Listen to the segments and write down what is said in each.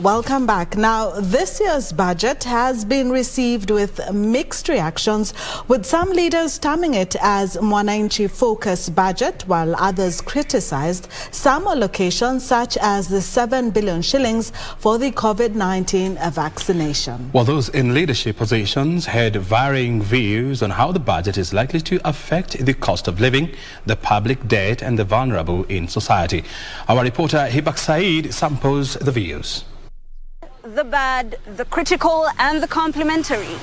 Welcome back. Now, this year's budget has been received with mixed reactions, with some leaders terming it as Mwananchi focus budget, while others criticized some allocations such as the 7 billion shillings for the COVID-19 vaccination. Well, those in leadership positions had varying views on how the budget is likely to affect the cost of living, the public debt and the vulnerable in society. Our reporter Hibaq Said samples the views. The bad, the critical and the complimentary.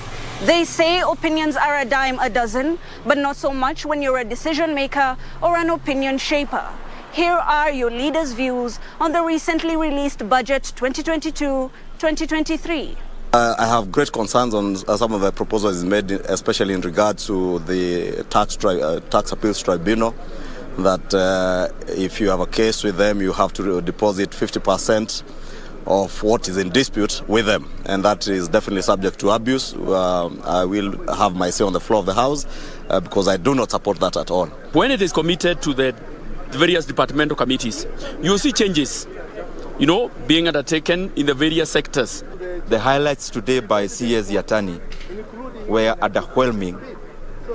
They say opinions are a dime a dozen, but not so much when you're a decision maker or an opinion shaper. Here are your leaders' views on the recently released budget 2022-2023. I have great concerns on some of the proposals made, especially in regard to the tax appeals tribunal, that if you have a case with them, you have to deposit 50% of what is in dispute with them, and that is definitely subject to abuse. I will have my say on the floor of the House because I do not support that at all. When it is committed to the various departmental committees, you see changes, being undertaken in the various sectors. The highlights today by Ukuryatani were underwhelming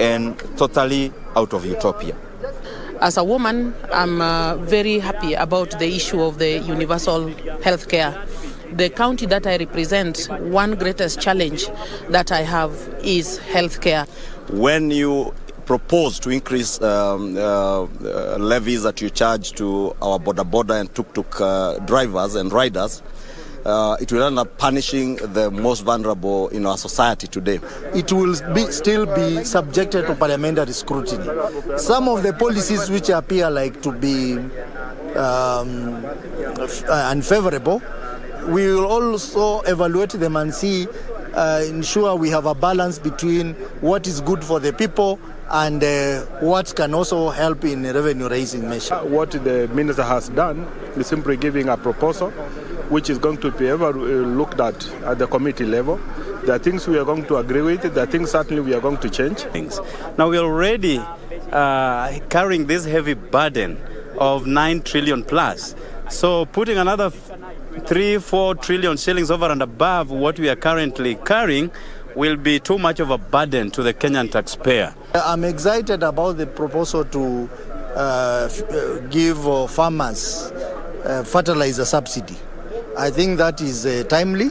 and totally out of utopia. As a woman, I'm very happy about the issue of the universal health care. The county that I represent, one greatest challenge that I have is health care. When you propose to increase levies that you charge to our border and tuk-tuk drivers and riders, it will end up punishing the most vulnerable in our society today. It will still be subjected to parliamentary scrutiny. Some of the policies which appear like to be unfavorable, we will also evaluate them and see, ensure we have a balance between what is good for the people and what can also help in revenue raising measure. What the minister has done is simply giving a proposal which is going to be looked at the committee level. There are things we are going to agree with, there are things certainly we are going to change. Now we are already carrying this heavy burden of 9 trillion plus. So putting another 3-4 trillion shillings over and above what we are currently carrying will be too much of a burden to the Kenyan taxpayer. I'm excited about the proposal to give farmers fertilizer subsidy. I think that is timely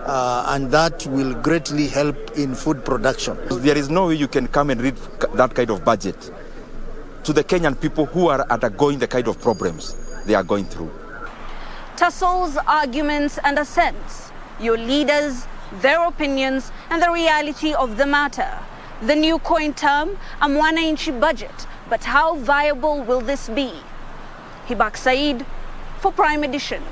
and that will greatly help in food production. There is no way you can come and read that kind of budget to the Kenyan people who are undergoing the kind of problems they are going through. Tussles, arguments and assents. Your leaders, their opinions and the reality of the matter. The new coin term, a mwananchi budget. But how viable will this be? Hibaq Said for Prime Edition.